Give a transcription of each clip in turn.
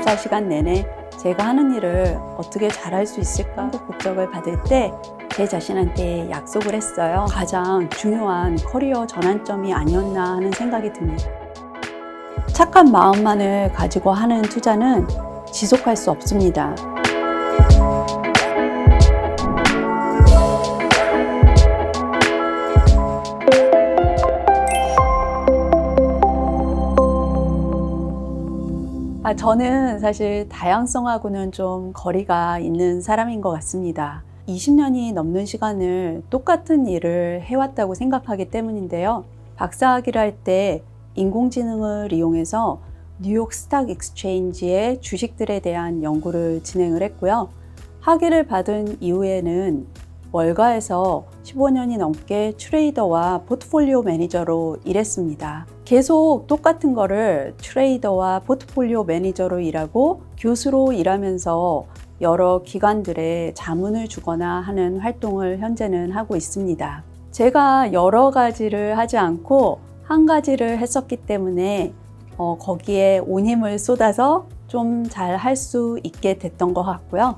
24시간 내내 제가 하는 일을 어떻게 잘할 수 있을까 한국 국적을 받을 때 제 자신한테 약속을 했어요. 가장 중요한 커리어 전환점이 아니었나 하는 생각이 듭니다. 착한 마음만을 가지고 하는 투자는 지속할 수 없습니다. 저는 사실 다양성하고는 좀 거리가 있는 사람인 것 같습니다. 20년이 넘는 시간을 똑같은 일을 해왔다고 생각하기 때문인데요. 박사학위를 할 때 인공지능을 이용해서 뉴욕 스탁 익스체인지의 주식들에 대한 연구를 진행을 했고요. 학위를 받은 이후에는 월가에서 15년이 넘게 트레이더와 포트폴리오 매니저로 일했습니다. 계속 똑같은 거를 트레이더와 포트폴리오 매니저로 일하고 교수로 일하면서 여러 기관들에 자문을 주거나 하는 활동을 현재는 하고 있습니다. 제가 여러 가지를 하지 않고 한 가지를 했었기 때문에 거기에 온 힘을 쏟아서 좀 잘 할 수 있게 됐던 것 같고요.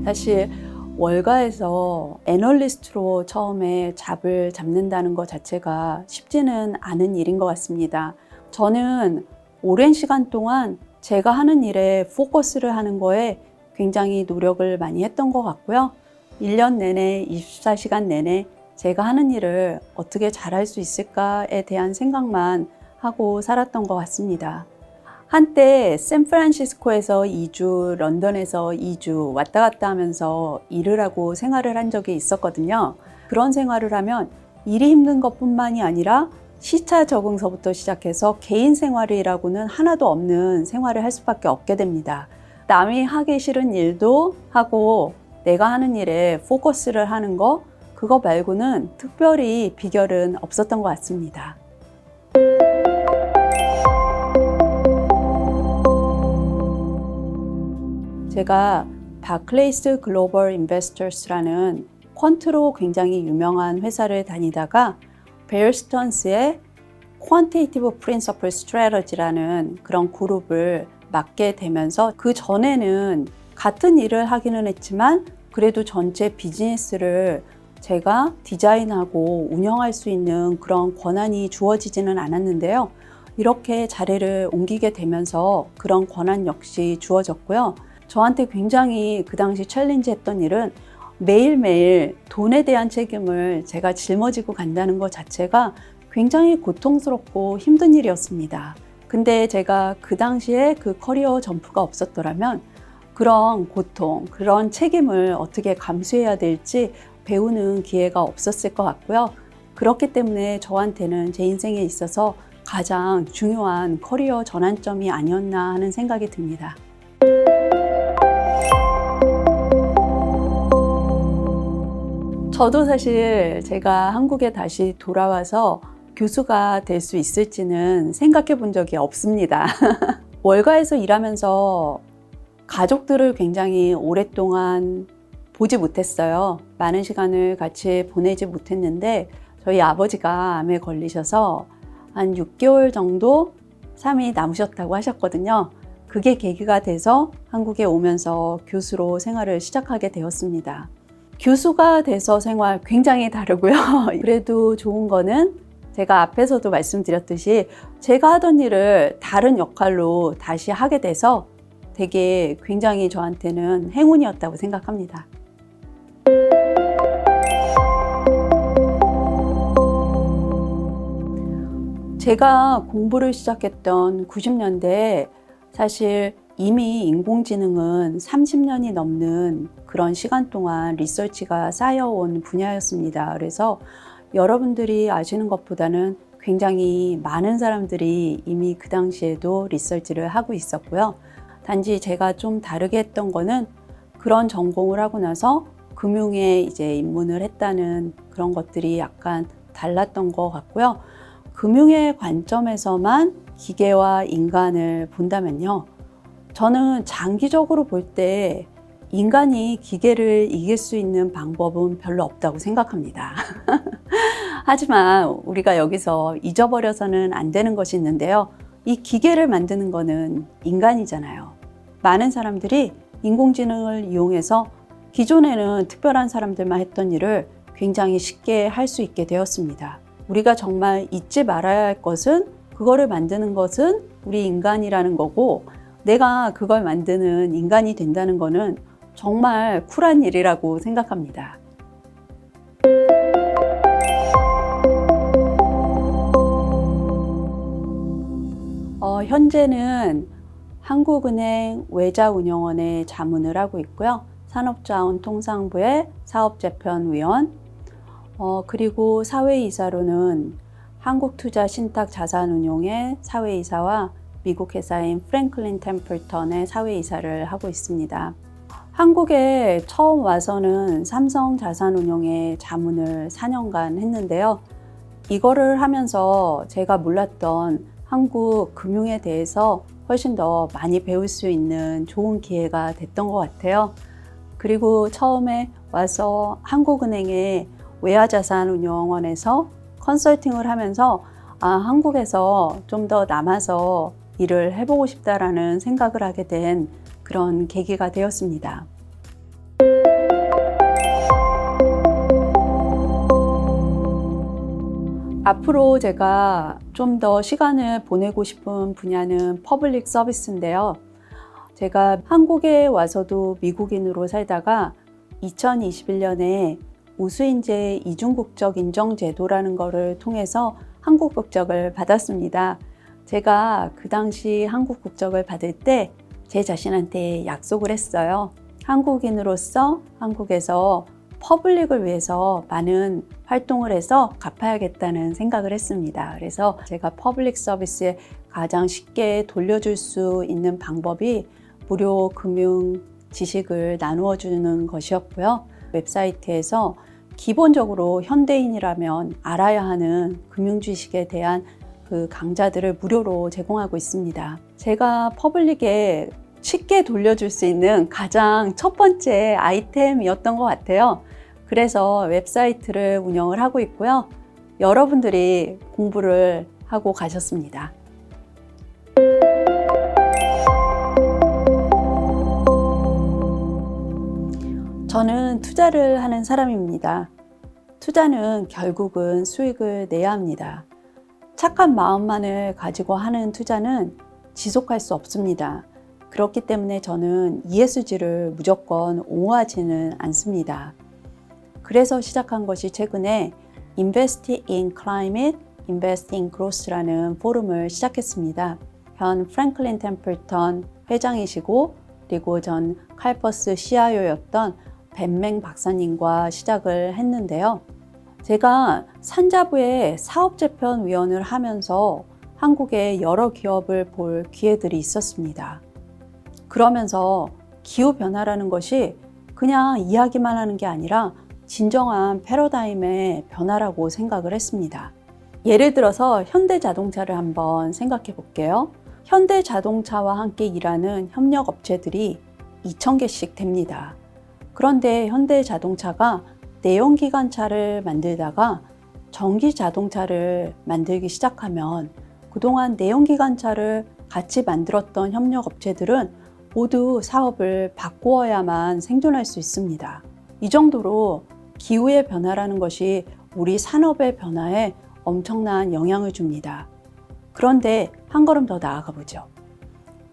사실 월가에서 애널리스트로 처음에 잡을 잡는다는 것 자체가 쉽지는 않은 일인 것 같습니다. 저는 오랜 시간 동안 제가 하는 일에 포커스를 하는 거에 굉장히 노력을 많이 했던 것 같고요. 1년 내내 24시간 내내 제가 하는 일을 어떻게 잘할 수 있을까에 대한 생각만 하고 살았던 것 같습니다. 한때 샌프란시스코에서 2주, 런던에서 2주 왔다 갔다 하면서 일을 하고 생활을 한 적이 있었거든요. 그런 생활을 하면 일이 힘든 것뿐만이 아니라 시차 적응서부터 시작해서 개인 생활이라고는 하나도 없는 생활을 할 수밖에 없게 됩니다. 남이 하기 싫은 일도 하고 내가 하는 일에 포커스를 하는 거, 그거 말고는 특별히 비결은 없었던 것 같습니다. 제가 바클레이스 글로벌 인베스터스라는 퀀트로 굉장히 유명한 회사를 다니다가 베어 스턴스의 Quantitative Principal Strategy라는 그런 그룹을 맡게 되면서 그 전에는 같은 일을 하기는 했지만 그래도 전체 비즈니스를 제가 디자인하고 운영할 수 있는 그런 권한이 주어지지는 않았는데요. 이렇게 자리를 옮기게 되면서 그런 권한 역시 주어졌고요. 저한테 굉장히 그 당시 챌린지했던 일은 매일매일 돈에 대한 책임을 제가 짊어지고 간다는 것 자체가 굉장히 고통스럽고 힘든 일이었습니다. 근데 제가 그 당시에 그 커리어 점프가 없었더라면 그런 고통, 그런 책임을 어떻게 감수해야 될지 배우는 기회가 없었을 것 같고요. 그렇기 때문에 저한테는 제 인생에 있어서 가장 중요한 커리어 전환점이 아니었나 하는 생각이 듭니다. 저도 사실 제가 한국에 다시 돌아와서 교수가 될 수 있을지는 생각해 본 적이 없습니다. 월가에서 일하면서 가족들을 굉장히 오랫동안 보지 못했어요. 많은 시간을 같이 보내지 못했는데 저희 아버지가 암에 걸리셔서 한 6개월 정도 삶이 남으셨다고 하셨거든요. 그게 계기가 돼서 한국에 오면서 교수로 생활을 시작하게 되었습니다. 교수가 돼서 생활 굉장히 다르고요. 그래도 좋은 거는 제가 앞에서도 말씀드렸듯이 제가 하던 일을 다른 역할로 다시 하게 돼서 되게 굉장히 저한테는 행운이었다고 생각합니다. 제가 공부를 시작했던 90년대에 사실 이미 인공지능은 30년이 넘는 그런 시간 동안 리서치가 쌓여온 분야였습니다. 그래서 여러분들이 아시는 것보다는 굉장히 많은 사람들이 이미 그 당시에도 리서치를 하고 있었고요. 단지 제가 좀 다르게 했던 거는 그런 전공을 하고 나서 금융에 이제 입문을 했다는 그런 것들이 약간 달랐던 것 같고요. 금융의 관점에서만 기계와 인간을 본다면요. 저는 장기적으로 볼 때 인간이 기계를 이길 수 있는 방법은 별로 없다고 생각합니다. 하지만 우리가 여기서 잊어버려서는 안 되는 것이 있는데요. 이 기계를 만드는 거는 인간이잖아요. 많은 사람들이 인공지능을 이용해서 기존에는 특별한 사람들만 했던 일을 굉장히 쉽게 할 수 있게 되었습니다. 우리가 정말 잊지 말아야 할 것은 그거를 만드는 것은 우리 인간이라는 거고 내가 그걸 만드는 인간이 된다는 거는 정말 쿨한 일이라고 생각합니다. 현재는 한국은행 외자운용원에 자문을 하고 있고요. 산업자원통상부의 사업재편위원, 그리고 사회이사로는 한국투자신탁자산운용의 사회이사와 미국 회사인 프랭클린 템플턴의 사회이사를 하고 있습니다. 한국에 처음 와서는 삼성자산운용의 자문을 4년간 했는데요. 이거를 하면서 제가 몰랐던 한국 금융에 대해서 훨씬 더 많이 배울 수 있는 좋은 기회가 됐던 것 같아요. 그리고 처음에 와서 한국은행의 외화자산운용원에서 컨설팅을 하면서 한국에서 좀 더 남아서 일을 해보고 싶다라는 생각을 하게 된 그런 계기가 되었습니다. 앞으로 제가 좀 더 시간을 보내고 싶은 분야는 퍼블릭 서비스인데요. 제가 한국에 와서도 미국인으로 살다가 2021년에 우수인재 이중국적 인정제도라는 거를 통해서 한국 국적을 받았습니다. 제가 그 당시 한국 국적을 받을 때 제 자신한테 약속을 했어요. 한국인으로서 한국에서 퍼블릭을 위해서 많은 활동을 해서 갚아야겠다는 생각을 했습니다. 그래서 제가 퍼블릭 서비스에 가장 쉽게 돌려줄 수 있는 방법이 무료 금융 지식을 나누어 주는 것이었고요. 웹사이트에서 기본적으로 현대인이라면 알아야 하는 금융 지식에 대한 그 강좌들을 무료로 제공하고 있습니다. 제가 퍼블릭에 쉽게 돌려줄 수 있는 가장 첫 번째 아이템이었던 것 같아요. 그래서 웹사이트를 운영을 하고 있고요. 여러분들이 공부를 하고 가셨습니다. 저는 투자를 하는 사람입니다. 투자는 결국은 수익을 내야 합니다. 착한 마음만을 가지고 하는 투자는 지속할 수 없습니다. 그렇기 때문에 저는 ESG를 무조건 옹호하지는 않습니다. 그래서 시작한 것이 최근에 Invest in Climate, Invest in Growth라는 포럼을 시작했습니다. 현 프랭클린 템플턴 회장이시고 그리고 전 칼퍼스 CIO였던 벤맹 박사님과 시작을 했는데요. 제가 산자부의 사업재편위원을 하면서 한국의 여러 기업을 볼 기회들이 있었습니다. 그러면서 기후변화라는 것이 그냥 이야기만 하는 게 아니라 진정한 패러다임의 변화라고 생각을 했습니다. 예를 들어서 현대자동차를 한번 생각해 볼게요. 현대자동차와 함께 일하는 협력업체들이 2,000개씩 됩니다. 그런데 현대자동차가 내연기관차를 만들다가 전기자동차를 만들기 시작하면 그동안 내연기관차를 같이 만들었던 협력업체들은 모두 사업을 바꾸어야만 생존할 수 있습니다. 이 정도로 기후의 변화라는 것이 우리 산업의 변화에 엄청난 영향을 줍니다. 그런데 한 걸음 더 나아가 보죠.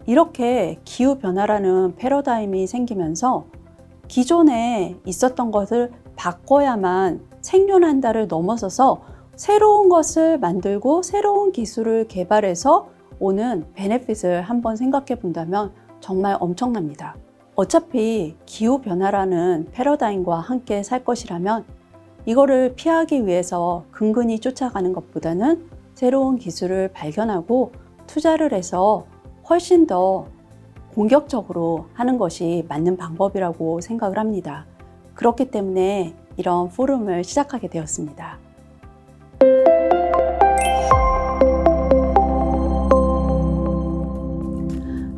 이렇게 기후 변화라는 패러다임이 생기면서 기존에 있었던 것을 바꿔야만 생존한다를 넘어서서 새로운 것을 만들고 새로운 기술을 개발해서 오는 베네핏을 한번 생각해 본다면 정말 엄청납니다. 어차피 기후 변화라는 패러다임과 함께 살 것이라면 이거를 피하기 위해서 근근히 쫓아가는 것보다는 새로운 기술을 발견하고 투자를 해서 훨씬 더 공격적으로 하는 것이 맞는 방법이라고 생각을 합니다. 그렇기 때문에 이런 포럼을 시작하게 되었습니다.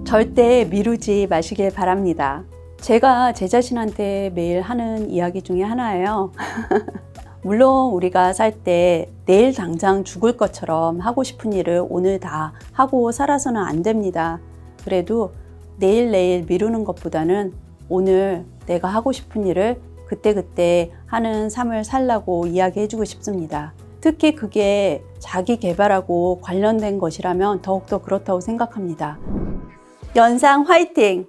절대 미루지 마시길 바랍니다. 제가 제 자신한테 매일 하는 이야기 중에 하나예요. 물론 우리가 살 때 내일 당장 죽을 것처럼 하고 싶은 일을 오늘 다 하고 살아서는 안 됩니다. 그래도 내일 미루는 것보다는 오늘 내가 하고 싶은 일을 그때그때 하는 삶을 살라고 이야기해주고 싶습니다. 특히 그게 자기 개발하고 관련된 것이라면 더욱더 그렇다고 생각합니다. 연상 화이팅!